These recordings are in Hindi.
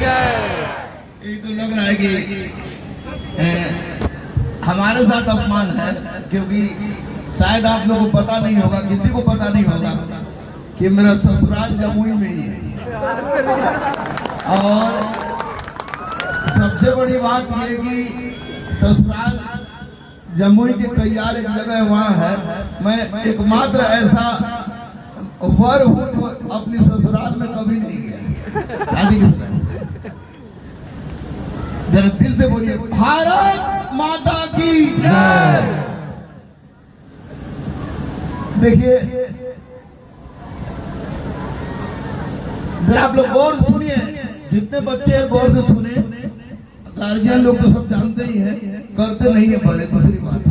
ये तो लग रहा है कि हमारे साथ अपमान है, क्योंकि शायद आप लोगों को पता नहीं होगा, किसी को पता नहीं होगा कि मेरा ससुराल जमुई में ही है। और सबसे बड़ी बात ये कि ससुराल जमुई के कईयार एक जगह वहाँ है। मैं एकमात्र ऐसा वर हूँ जो अपनी ससुराल में कभी नहीं गया शादी के समय। जरा दिल से बोलिए भारत माता की जय। देखिए जरा आप लोग गौर सुनिए, जितने बच्चे हैं गौर से सुने। गार्जियन लोग तो सब जानते ही हैं, करते नहीं है पहले। दूसरी बात,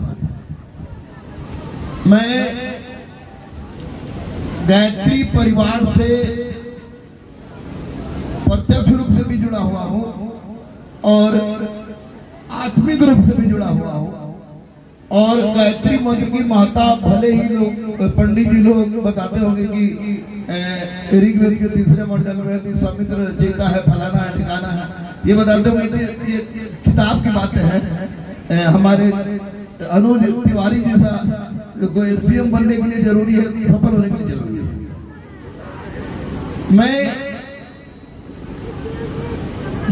मैं गायत्री परिवार से प्रत्यक्ष रूप से भी जुड़ा हुआ हूं और आत्मिक रूप से भी जुड़ा हुआ हूं। और गायत्री मंत्र की महत्ता भले ही लोग पंडित जी लोग बताते होंगे कि ऋग्वेद के तीसरे मंडल में विश्वामित्र जीता है, फलाना है, ठिकाना है, ये बताते होंगे। ये किताब की बातें हैं। हमारे अनुज तिवारी जैसा कोई एसपीएम बनने के लिए जरूरी है, सफल होने के लिए जरूरी है। मैं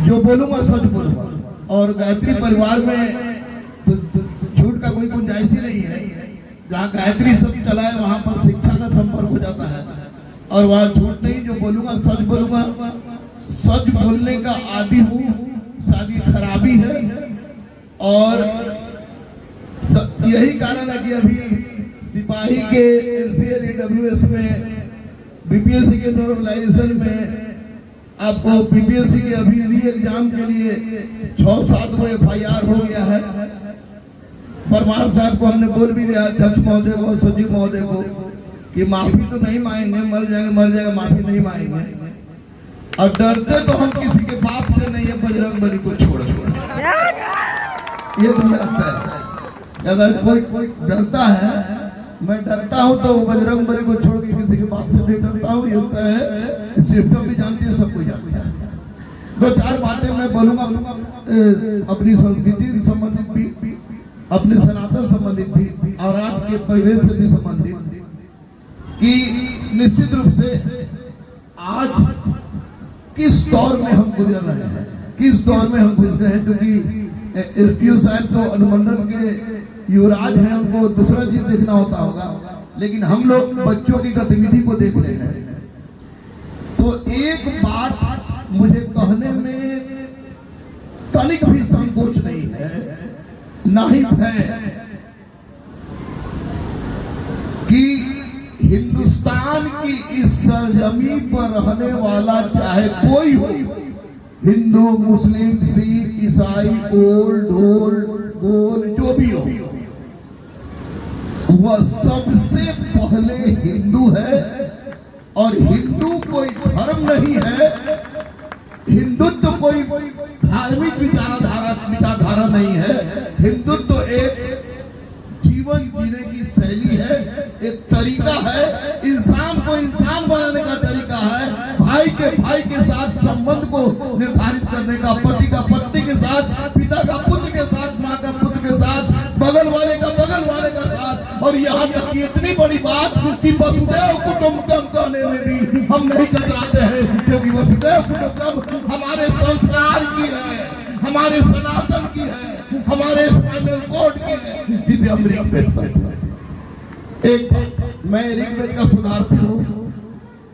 जो बोलूंगा सच बोलूंगा, और गायत्री परिवार में झूठ का कोई गुंजाइश ही नहीं है। जहाँ गायत्री सब चला है वहां पर शिक्षा का संपर्क हो जाता है, और वहां झूठ नहीं, जो बोलूंगा सच बोलूंगा। सच बोलने का आदि हूँ, शादी खराबी है। और यही कारण है कि अभी सिपाही के NCL EWS में, बीपीएससी के नॉर्मलाइजेशन में, आपको बीपीएससी के अभी री एग्जाम के लिए 6-7 को FIR हो गया है। परमार साहब को हमने बोल भी दिया, अध्यक्ष महोदय को, सचिव महोदय को, कि माफी तो नहीं मांगेंगे, मर जाएगा, माफी नहीं मांगेंगे। और डरते तो हम किसी के बाप से नहीं है, बजरंगबली को छोड़ के। ये तो लगता है अगर कोई डरता है, मैं डरता हूं तो बजरंगबली को छोड़ के किसी के बाप से नहीं डरता हूं। ये होता है, सिस्टम भी जानती है, सब कुछ जानती है। दो चार बातें मैं बोलूंगा अपनी संस्कृति से संबंधित भी, अपने सनातन संबंधित भी, और आज के परिवेश से भी संबंधित, कि निश्चित रूप से आज किस दौर में हम गुजर रहे हैं, किस दौर में हम गुजर रहे हैं। क्योंकि एसपीओ साहब तो अनुमंडल के युवराज हैं, उनको दूसरा चीज देखना होता होगा, लेकिन हम लोग बच्चों की गतिविधि को देख रहे हैं। तो एक बात मुझे कहने में तनिक भी संकोच नहीं है, ना ही भय, कि हिंदुस्तान की इस सरजमी पर रहने वाला चाहे कोई हो, हिंदू, मुस्लिम, सिख, ईसाई, ओल्ड, गोल, जो भी हो, वह सबसे पहले हिंदू है। और हिंदू कोई धर्म नहीं है, हिंदुत्व कोई धार्मिक विचारधारा नहीं है। हिंदुत्व एक जीवन जीने की शैली है, एक तरीका है, इंसान को इंसान बनाने का तरीका है, भाई के साथ संबंध को निर्धारित करने का, पति का पत्नी के साथ, पिता का पुत्र के साथ, माँ का पुत्र के साथ, बगल वाले का साथ। और यहाँ तक की इतनी बड़ी बात कि वसुदैव कुटुंबकम कहने में भी हम नहीं कतराते हैं, क्योंकि वसुदैव कुटुंबकम हमारे संस्कार की है, हमारे सनातन की है, हमारे स्पाइनल कॉर्ड की है, जिसे हम ऋग्वेद कहते हैं। एक मैं ऋग्वेद का सुधारती हूँ,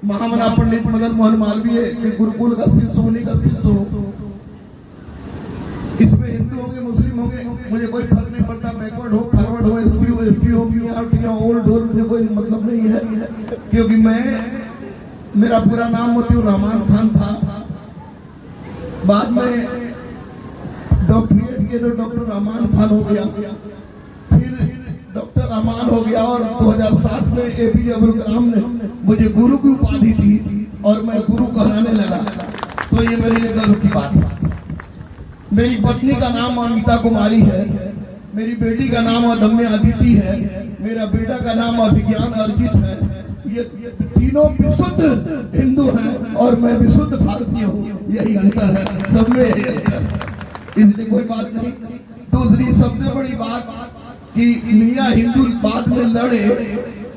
महामना पंडित मदन मोहन मालवीय के गुरुकुल का शिष्य होने का शिष्य हूँ। इसमें हिंदू होंगे, मुस्लिम होंगे, मुझे कोई फर्क नहीं पड़ता, बैकवर्ड हो, फॉरवर्ड हो, एससी हो, एसटी हो, ओल्ड हो, मुझे कोई मतलब नहीं है। क्योंकि मेरा पूरा नाम मोतीउर रहमान खान था, बाद में डॉक्टरेट के तो डॉक्टर रहमान खान हो गया, फिर डॉक्टर रहमान हो गया, और 2007 में APJ अब्दुल कलाम ने मुझे गुरु की उपाधि दी और मैं गुरु कहलाने लगा। तो ये मेरे लिए गर्व की बात है। मेरी पत्नी का नाम अमिता कुमारी है, मेरी बेटी का नाम अदम्य अदिति है, मेरा बेटा का नाम अभिज्ञान अर्जित है। ये तीनों विशुद्ध हिंदू हैं और मैं विशुद्ध भारतीय हूँ, यही अंतर है, सब में यही अंतर है, इसलिए कोई बात नहीं। दूसरी सबसे बड़ी बात कि मियाँ हिंदू बाद में लड़े,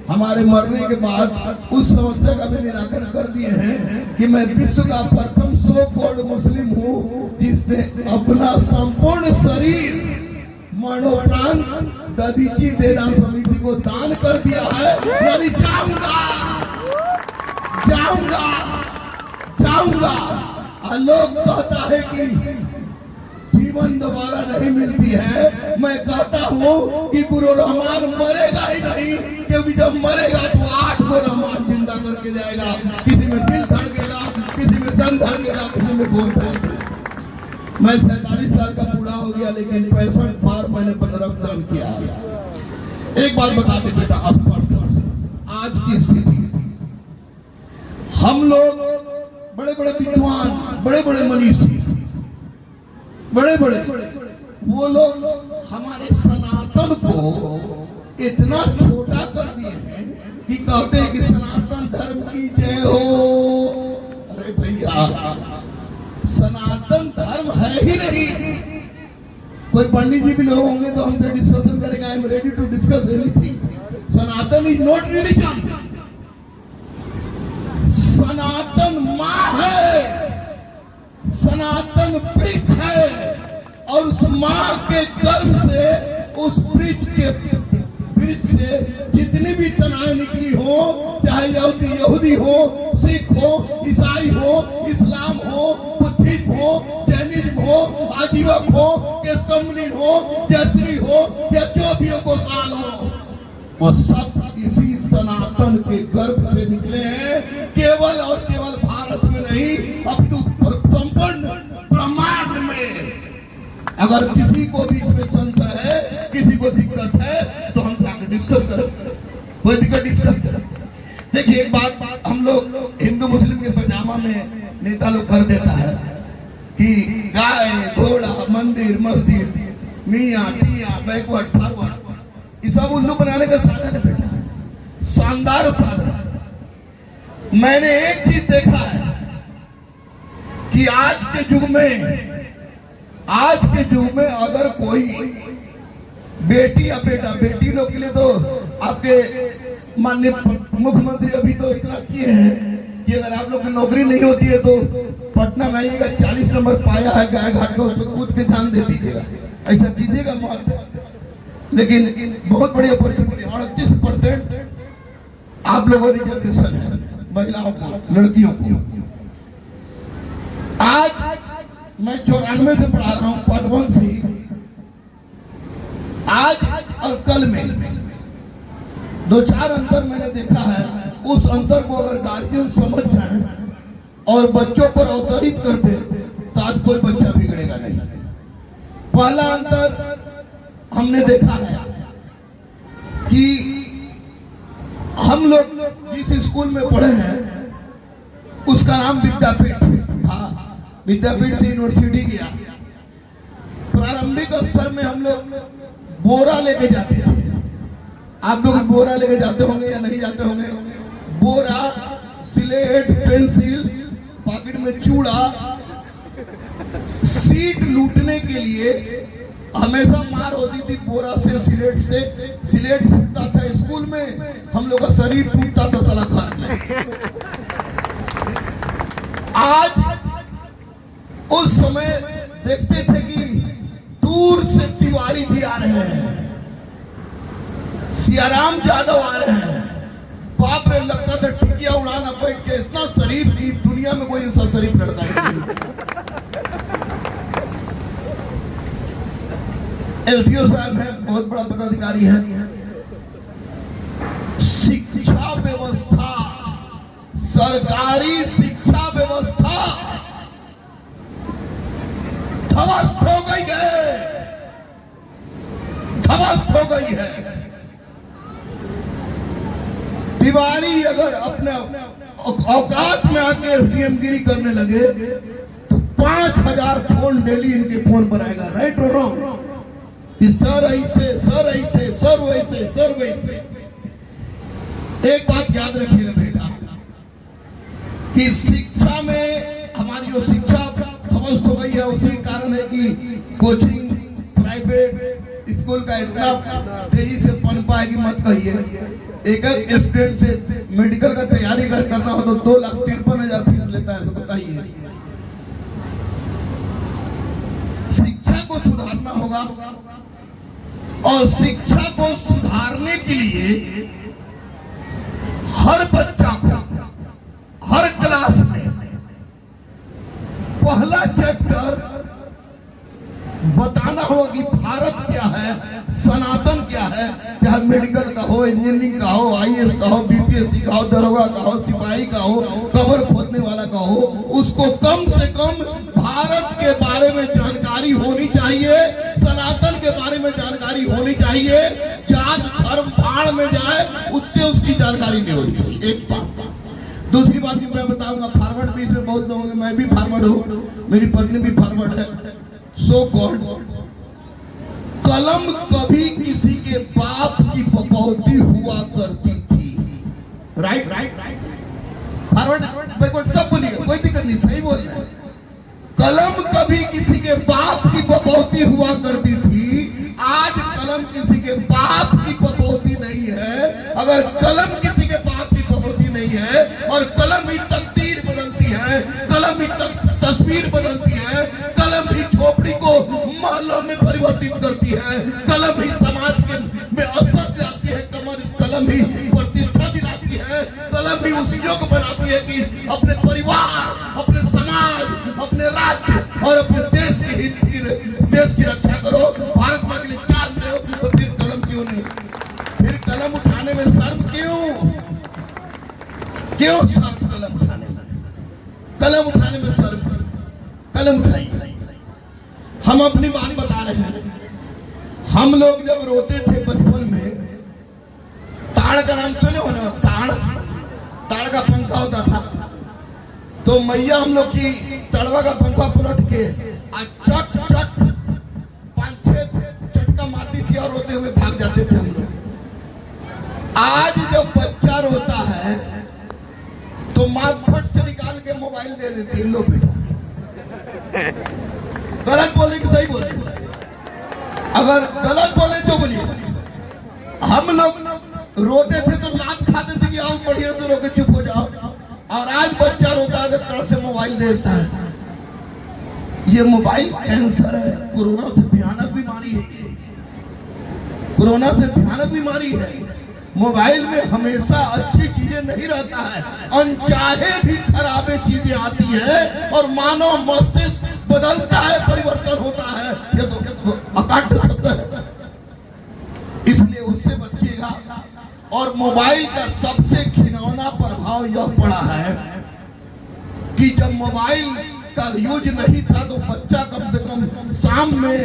हमारे मरने के बाद उस समस्या का भी निराकरण कर दिए हैं कि मैं विश्व का प्रथम सो कॉल्ड मुस्लिम हूँ जिसने अपना संपूर्ण शरीर मरणोपरांत दधीची देदान समिति को दान कर दिया है। यानी जाऊंगा जाऊंगा जाऊंगा। लोग कहता है कि जीवन दोबारा नहीं मिलती है, मैं कहता हूँ कि गुरु रहमान मरेगा ही नहीं, क्योंकि जब मरेगा तो 8 को रहमान जिंदा करके जाएगा। किसी में दिल धड़केगा, किसी में तन धड़केगा, किसी में गोल धड़केगा। मैं 47 साल का बूढ़ा हो गया, लेकिन 65 बार मैंने रक्तदान किया है। एक बात बता दे बेटा, स्पष्ट आज की स्थिति, हम लोग बड़े बड़े विद्वान, बड़े बड़े मनीषी, बड़े बड़े वो लोग हमारे सनातन को इतना छोटा कर दिए हैं कि कहते हैं कि सनातन धर्म की जय हो। अरे भैया, सनातन धर्म है ही नहीं। कोई पंडित जी भी लोग होंगे तो हमसे डिस्कशन करेंगे, I am ready to discuss anything. Sanatan is not religion, सनातन माँ है, सनातन वृक्ष है, और उस माँ के गर्भ से, उस वृक्ष से जितनी भी तनाएं निकली हो, चाहे यहूदी हो, सिख हो, ईसाई हो, इस्लाम हो, बुद्धिज्म हो, जैनिज्म हो, आजीवक हो, केस्टमलिन हो, जयश्री हो, या जो भी हो, गोसाल हो, वो सब इसी सनातन के गर्भ से निकले हैं। केवल और केवल भारत में नहीं, अपितु संपूर्ण ब्रह्मांड में। अगर किसी को भी इसमें संशय है, किसी को दिक्कत है, तो हम जाकर डिस्कस करें, कोई दिक्कत डिस्कस करें। देखिए एक बात, हम लोग हिंदू मुस्लिम के पजामा में नेता लोग कर देता है कि गाय घोड़ा मंदिर मस्जिद मियाँ टिया बैकवर्ड फॉरवर्ड, ये सब उल्लू बनाने का साधन है बेटा, शानदार साधन। मैंने एक चीज देखा है कि आज के युग में अगर कोई बेटी या बेटा, बेटी लोग के लिए तो आपके माननीय मुख्यमंत्री अभी तो इतना किए हैं कि अगर आप लोग की नौकरी नहीं होती है तो पटना में आइएगा, 40 नंबर पाया है गाय घाट को, कूद के ध्यान दे दीजिएगा, ऐसा कीजिएगा मत। लेकिन बहुत बड़ी अपॉर्चुनिटी, 38% आप लोगों रिजर्वेशन है महिलाओं को, लड़कियों को। आज मैं 94 से पढ़ा रहा हूँ, पार्ट 1 से। आज और कल में 2-4 अंतर मैंने देखा है। उस अंतर को अगर गार्जियन समझ जाए और बच्चों पर अवतरित कर दे तो आज कोई बच्चा बिगड़ेगा नहीं। पहला अंतर हमने देखा है कि हम लोग जिस स्कूल में पढ़े हैं उसका नाम विद्यापीठ था, विद्यापीठ से यूनिवर्सिटी गया। प्रारंभिक स्तर में हम लोग बोरा लेके जाते थे, आप लोग बोरा लेके जाते होंगे या नहीं जाते होंगे। बोरा, स्लेट, पेंसिल, पॉकेट में चूड़ा। सीट लूटने के लिए हमेशा मार होती थी बोरा से, सिलेट से। सिलेट टूटता था स्कूल में, हम लोग का शरीर टूटता था सलाखन में। आज उस समय देखते थे कि दूर से तिवारी जी आ रहे हैं, सियाराम यादव आ रहे हैं। बाप रे, लगता था टिकिया उड़ाना बैठ के, इतना शरीफ की दुनिया में कोई ऐसा शरीफ लड़का नहीं। एलपीओ साहब है, बहुत बड़ा पदाधिकारी है। शिक्षा व्यवस्था, सरकारी शिक्षा व्यवस्था ध्वस्त हो गई है, ध्वस्त हो गई है। तिवारी अगर अपने औकात में आके एसडीएम गिरी करने लगे तो 5000 फोन डेली इनके फोन पर आएगा। राइट और रॉन्ग? सर ऐसे, सर ऐसे, सर वैसे, सर वैसे। एक बात याद रखिएगा बेटा, कि शिक्षा में हमारी जो शिक्षा ध्वस्त हो गई है, उसी कारण है कि कोचिंग प्राइवेट स्कूल का इतना तेजी से पनपा है कि मत कहिए। एक स्टूडेंट से मेडिकल का तैयारी करना हो तो 2,53,000 फीस लेता है, तो बताइए। शिक्षा को सुधारना होगा, और शिक्षा को सुधारने के लिए हर बच्चा को हर क्लास में पहला चैप्टर बताना होगा कि भारत क्या है, सनातन क्या है, चाहे मेडिकल का हो, इंजीनियरिंग का हो, आईएएस का हो, बीपीएससी का हो, दरोगा का हो, सिपाही का हो, कबर खोदने वाला का हो, उसको कम से कम भारत के बारे में जानकारी होनी चाहिए, सनातन के बारे में जानकारी होनी चाहिए। जात धर्म भाड़ में जाए, उससे उसकी जानकारी नहीं होनी चाहिए। एक बात। दूसरी बात भी मैं बताऊंगा, फारवर्ड भी इसमें बहुत लोगों में, मैं भी फारवर्ड हूँ, मेरी पत्नी भी फारवर्ड है। सो कॉल्ड कलम कभी किसी के बाप की बपौती हुआ करती थी। Right right right, forward backward सब बोलिएगा, कोई दिक्कत नहीं, सही बोल रहे हैं। कलम कभी किसी के बाप की बपौती हुआ करती थी, आज कलम किसी के बाप की बपौती नहीं है। अगर कलम किसी के बाप की बपौती नहीं है, और कलम ही तकदीर बदलती है, कलम ही तस्वीर बदलती है, कलम ही झोपड़ी को महलों में परिवर्तित करती है, कलम ही समाज के में असर दिलाती है, कलम ही प्रतिष्ठा दिलाती है, कलम ही उस योग बनाती है कि अपने परिवार, अपने समाज, अपने राज्य और अपने देश के हित की, देश की रक्षा करो। भारत माँ के लिए चाहते हो तो फिर कलम क्यों नहीं? फिर कलम उठाने में शर्म क्यों शर्म? कलम उठाने में शर्म, कलम उठाइए। हम अपनी बात बता रहे हैं। हम लोग जब रोते थे बचपन में, ताड़ का नाम सुने हो ना? ताड़ का पंखा होता था, तो मैया हम लोग की तड़वा का पंखा पलट के चट चट 5-6 चटका मारती थी और रोते हुए भाग जाते थे हम लोग। आज जब बच्चा रोता है तो माँ फट से निकाल के मोबाइल दे देती है, लो बेटा। गलत बोले कि सही बोले? अगर गलत बोले तो बोलिए। हम लोग रोते थे तो लात खाते थे कि आओ बढ़िया से रोके चुप हो जाओ, और आज बच्चा रोता है तो तरह से मोबाइल देता है। ये मोबाइल कैंसर है, कोरोना से भयानक बीमारी है, कोरोना से भयानक बीमारी है। मोबाइल में हमेशा अच्छी चीजें नहीं रहता है, अनचाहे भी खराबे चीजें आती है, और मानव मस्तिष्क बदलता है, परिवर्तन होता है। ये तो अकाट्य शब्द है, इसलिए उससे बचिएगा। और मोबाइल का सबसे घिनौना प्रभाव यह पड़ा है कि जब मोबाइल का यूज नहीं था तो बच्चा कम से कम शाम में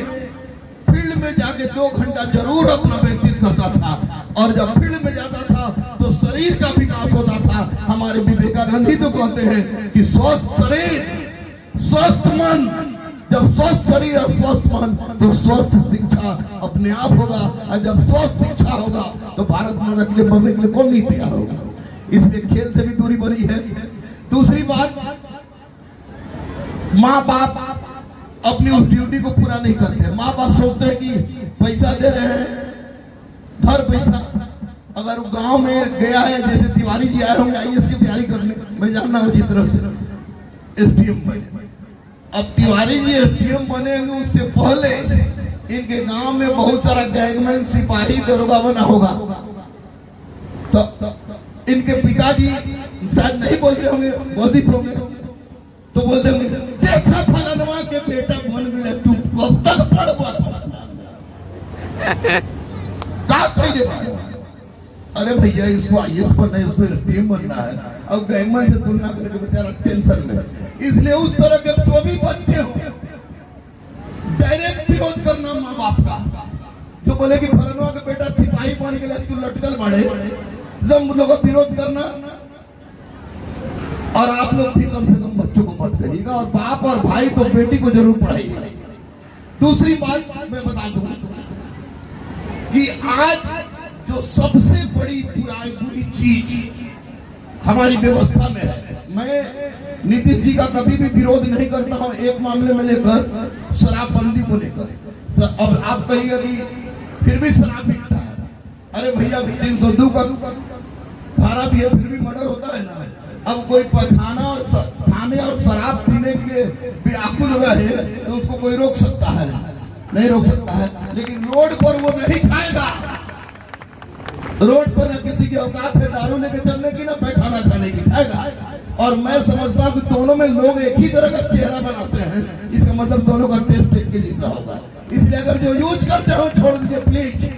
फील्ड में जाके 2 घंटा जरूर अपना व्यतीत करता था, और जब फील्ड में जाता था तो शरीर का विकास होता था। हमारे विवेकानंद ही तो कहते हैं कि स्वस्थ शरीर स्वस्थ मन, जब स्वस्थ शरीर और स्वस्थ मन तो स्वस्थ शिक्षा अपने आप होगा, और जब स्वस्थ शिक्षा होगा तो भारत माता के लिए मरने के लिए कौन नहीं तैयार होगा। इसलिए खेल से भी दूरी बनी है। दूसरी बात, माँ बाप अपनी उस ड्यूटी को पूरा नहीं करते। माँ बाप सोचते हैं कि पैसा दे रहे हैं, भर पैसा। अगर गांव में गया है, जैसे तिवारी जी आए होंगे आईएएस की तैयारी करने, मैं जानना हूँ जिस तरफ से एसडीएम बने। अब तिवारी जी एसडीएम बनेंगे, उससे पहले इनके गांव में बहुत सारा गैंगमैन, सिपाही, दरोगा बना होगा। तो इनके पिताजी शायद नहीं बोलते होंगे, बौद्धिक होंगे, तो बोलते होंगे देखा फलानवा के बेटा बन गए, तू कब तक पढ़वा? क्या कहिए? अरे भैया इसको आईएएस बनना है, इसको एसडीएम बनना है। अब गैंगमैन से तुलना करके बेचारा टेंशन में। इसलिए उस तरह के जो भी बच्चे हो, डायरेक्ट विरोध करना माँ बाप का। जो बोले कि फलानवा का बेटा सिपाही बन गया, तू लटकल बढ़े, जब लोगों का विरोध करना। और आप लोग भी कम से कम बच्चों को मत कहिएगा, और बाप और भाई तो बेटी को जरूर पढ़ाइएगा। दूसरी बात मैं बता दूं कि आज जो सबसे बड़ी बुरी चीज हमारी व्यवस्था में है, मैं नीतीश जी का कभी भी विरोध नहीं करता हूं एक मामले में लेकर, शराबबंदी को लेकर। अब आप कहिएगा कि फिर भी शराब बिकता है, अरे भैया 302 का धारा भी है, फिर भी मर्डर होता है ना। अब कोई खाना और शराब पीने के लिए व्याकुल रहे तो उसको कोई रोक सकता है? नहीं रोक सकता है। लेकिन रोड पर वो नहीं खाएगा, रोड पर न किसी की औकात है दारू लेके चलने की, ना पैखाना खाने की, खाएगा। और मैं समझता हूँ कि दोनों में लोग एक ही तरह का चेहरा बनाते हैं, इसका मतलब दोनों का टेस्ट एक के जैसा होगा। इसलिए अगर जो यूज करते हो छोड़ दीजिए प्लीज।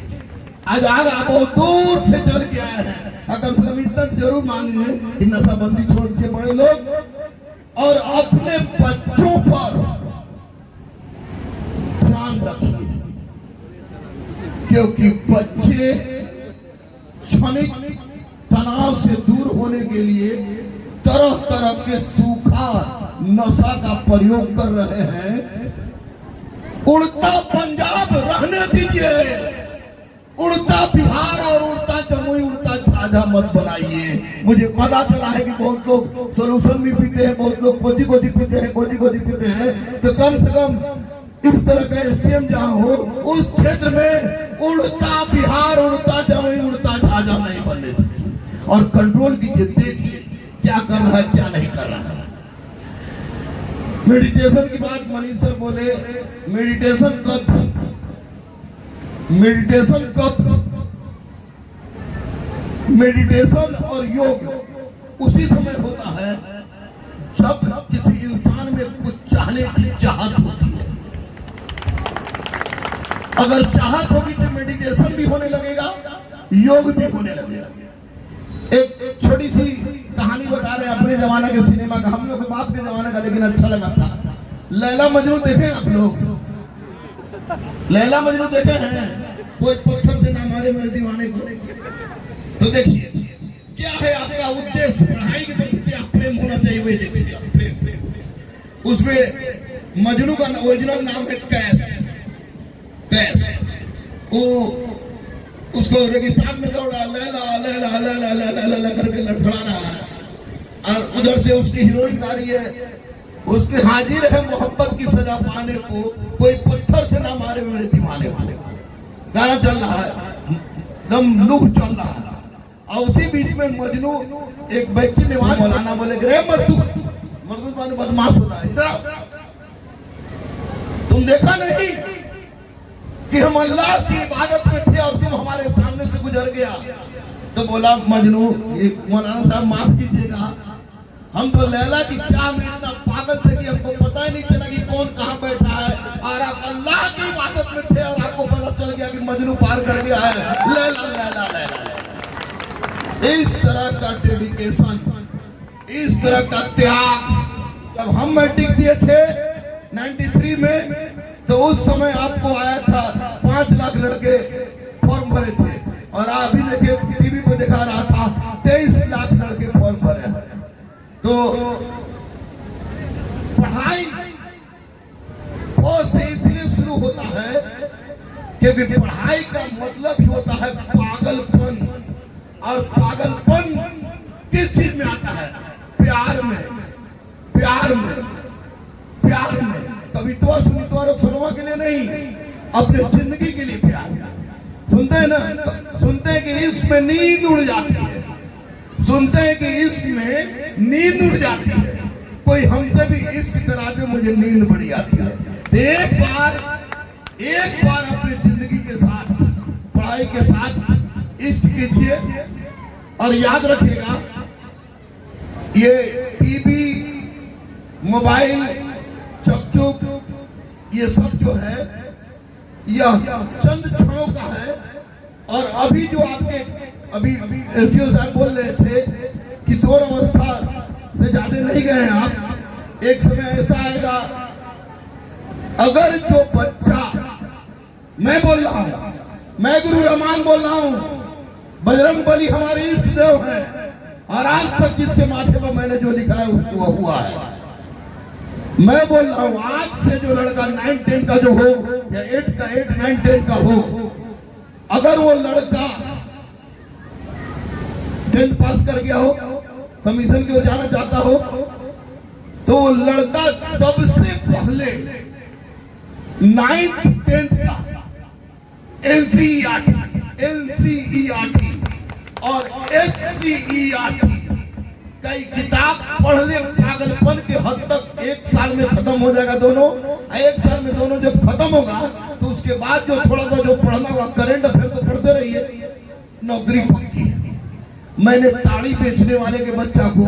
आज आप बहुत दूर से चल के आए हैं, अगर हम इतना जरूर मांगे कि नशाबंदी छोड़ दीजिए बड़े लोग, और अपने बच्चों पर ध्यान रखिए, क्योंकि बच्चे क्षणिक तनाव से दूर होने के लिए तरह तरह के सूखा नशा का प्रयोग कर रहे हैं। उड़ता पंजाब रहने दीजिए, उड़ता बिहार और उड़ता जमुई, उड़ता झाझा मत बनाइए। मुझे पता चला है कि बहुत लोग सोल्यूशन भी पीते हैं, बहुत लोग गोदी गोदी पीते हैं, गोदी गोदी पीते हैं। तो कम से कम इस तरह का एसडीएम जहां हो उस क्षेत्र में उड़ता बिहार, उड़ता जमुई, उड़ता झाझा नहीं बनने दीजिए और कंट्रोल कीजिए। देखिए क्या कर रहा है, क्या नहीं कर रहा है। मेडिटेशन की बात मनीष सर बोले, मेडिटेशन मेडिटेशन और योग उसी समय होता है जब किसी इंसान में कुछ चाहने की चाहत होती है। अगर चाहत होगी तो मेडिटेशन भी होने लगेगा, योग भी होने लगेगा। एक छोटी सी कहानी बता रहे हैं अपने जमाने के सिनेमा का, हम लोग के बाप के जमाने का, लेकिन अच्छा लगा था। लैला मजनू देखे आप लोग? लैला मजनू देखे हैं? कोई पत्थर से ना मारे मेरे दीवाने को। तो देखिए क्या है आपका उद्देश्य, पढ़ाई के प्रति क्या प्रेम होना चाहिए, वही देखिए आप प्रेम। उसमें मजनू का ओरिजिनल नाम है कैस। वो उसको रेगिस्तान में दौड़ा, लैला लैला लैला लैला लैला करके लड़खड़ा रहा है, और उधर से उसकी हीरोइन आ रही है, उसके हाजिर है मोहब्बत की सजा पाने को, कोई पत्थर से ना मारे मेरे दीवाने वाले। गाना चल रहा है, दम लुक चल रहा है, और उसी बीच में मजनू एक व्यक्ति ने वहां मौलाना बोले, मजदूर बदमाश हो रहा है, इधर तुम देखा नहीं कि हम अल्लाह की इबादत में थे और तुम हमारे सामने से गुजर गया? तो बोला मजनू, मौलाना साहब माफ कीजिएगा, हम तो लैला की चाह में इतना पागल थे कि हमको पता ही नहीं चला कि कौन कहाँ बैठा है, और आप अल्लाह की इबादत में थे और आपको पता चल गया कि मजनू पार कर गया है। लैला लैला लैला। इस तरह का डेडिकेशन, इस तरह का त्याग, जब हम मैट्रिक दिए थे 93 में, तो उस समय आपको आया था 5 लाख लड़के फॉर्म भरे थे, और अभी देखिए टीवी पे दिखा रहा था 23 लाख लड़के फॉर्म भरे हैं। तो पढ़ाई बहुत से इसलिए शुरू होता है क्योंकि पढ़ाई का मतलब ही होता है पागलपन, और पागलपन किस चीज में आता है? प्यार में, प्यार में, प्यार में। कवित्वा सुनित्वा और सुनवा के लिए नहीं, अपने जिंदगी के लिए प्यार। सुनते हैं ना, सुनते हैं कि इसमें नींद उड़ जाती है, सुनते हैं कि इसमें नींद उड़ जाती है। कोई हमसे भी इश्क करा दे, मुझे नींद बड़ी आती है। एक बार अपनी जिंदगी के साथ, पढ़ाई के साथ इश्क कीजिए, और याद रखिएगा ये टीवी, मोबाइल, चकचुक, ये सब जो है यह चंद क्षणों का है। और अभी जो आपके अभी एफडीओ साहब बोल रहे थे, किशोर अवस्था से ज्यादा नहीं गए हैं आप। एक समय ऐसा आएगा, अगर जो बच्चा, मैं बोल रहा हूं, मैं गुरु रहमान बोल रहा हूं, बजरंग बली हमारे इष्ट देव है, और आज तक जिसके माथे पर मैंने जो लिखा है उसको हुआ है। मैं बोल रहा हूं, आज से जो लड़का 9-10 का जो हो, या 8 का 8, 9-10 का हो, अगर वो लड़का 10th पास कर गया हो, कमीशन की ओर जाना चाहता हो तो वो लड़का सबसे पहले 9th 10th का एनसीईआरटी और एससीईआरटी कई किताब पढ़ने पागलपन के हद तक 1 साल में खत्म हो जाएगा दोनों। 1 साल में दोनों जब खत्म होगा तो उसके बाद जो थोड़ा सा जो पढ़ना होगा करंट अफेयर तो पढ़ते रहिए, नौकरी पक्की है। मैंने ताड़ी बेचने वाले के बच्चा को,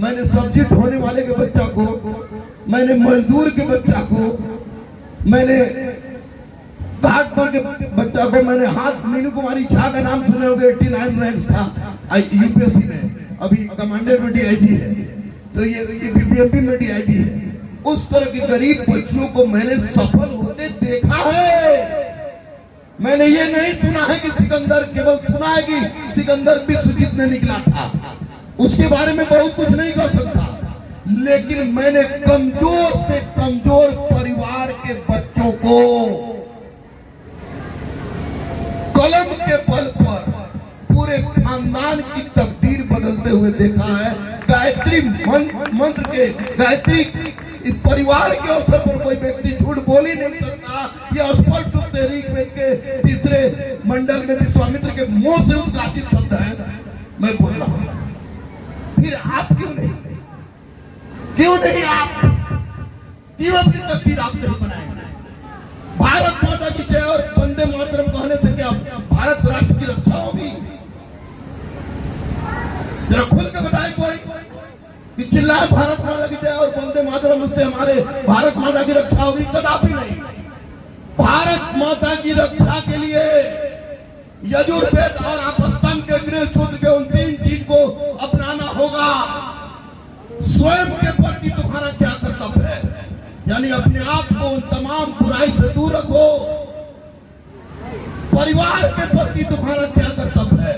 मैंने सब्जी ढोने वाले के बच्चा को, मैंने मजदूर के बच्चा को, मैंने घाट पर के बच्चा को, मैंने हाथ मीनू कुमारी झा का नाम सुने होंगे, 89 रैंक था यूपीएससी में, अभी कमांडेंट में डीआईजी है, तो ये बीपीएमपी में डीआईजी है। उस तरह के गरीब बच्चों को मैंने सफल होते देखा है। मैंने ये नहीं सुना है कि सिकंदर, केवल सुना है कि सिकंदर विश्वजीत ने निकला था, उसके बारे में बहुत कुछ नहीं कर सकता, लेकिन मैंने कमजोर से कमजोर परिवार के बच्चों को कलम के बल पर पूरे खानदान की तकदीर बदलते हुए देखा है। गायत्री मंत्र के, गायत्री इस परिवार के अवसर पर कोई व्यक्ति झूठ बोल ही नहीं सकता। यह स्पष्ट रूप से ऋग्वेद के 3रे मंडल में विश्वामित्र के मुंह से उद्घाटित शब्द है। मैं बोल रहा हूं, फिर आप क्यों नहीं आप क्यों अपनी तकदीर आप नहीं बनाएंगे? भारत माता की जय और वंदे मातरम कहने से क्या भारत राष्ट्र की रक्षा होगी? जरा खुल के बताए कोई कि चिल्लाए भारत माता की जय और वंदे मातरम, उससे हमारे भारत माता की रक्षा होगी? कदापि नहीं। भारत माता की रक्षा के लिए यजुर्वेद और आपस्तंभ के गृह सूत्र के उन 3 चीज को अपनाना होगा। स्वयं के प्रति तुम्हारा क्या कर्तव्य है, यानी अपने आप को उन तमाम बुराई से दूर रखो। परिवार के प्रति तुम्हारा क्या कर्तव्य है,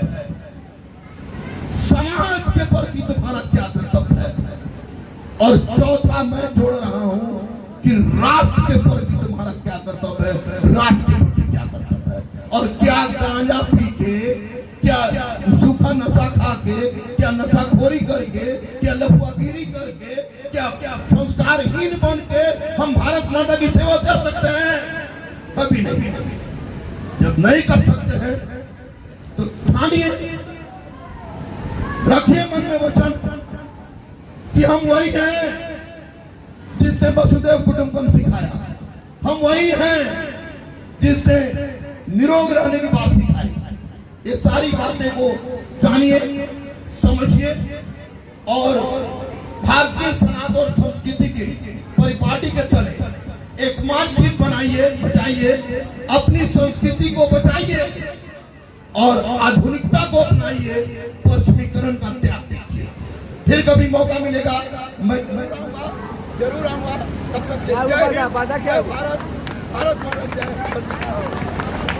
समाज के प्रति तुम्हारा क्या कर्तव्य है, और चौथा मैं जोड़ रहा हूं कि राष्ट्र के प्रति तुम्हारा क्या कर्तव्य है, राष्ट्र के प्रति क्या कर्तव्य है। और क्या गांजा पी के, क्या सूखा नशा खा के, क्या नशाखोरी करके, क्या लफुआगिरी करके, क्या संस्कारहीन बन के हम भारत माता की सेवा कर सकते हैं? कभी नहीं। जब नहीं कर सकते हैं तो ठानिए, रखिए मन में वचन कि हम वही हैं जिसने वसुदेव कुटुंबकम सिखाया, हम वही हैं जिसने निरोग रहने की बात सिखाई। ये सारी बातें को जानिए, समझिए और भारतीय सनातन संस्कृति के परिपाटी के तले एक मानचित्र बनाइए, बचाइए, अपनी संस्कृति को बचाइए और आधुनिकता को अपनाइए, पश्चिमीकरण का त्याग कीजिए। फिर कभी मौका मिलेगा मैं जरूर आऊंगा। तब तक जय भारत, भारत माता जय।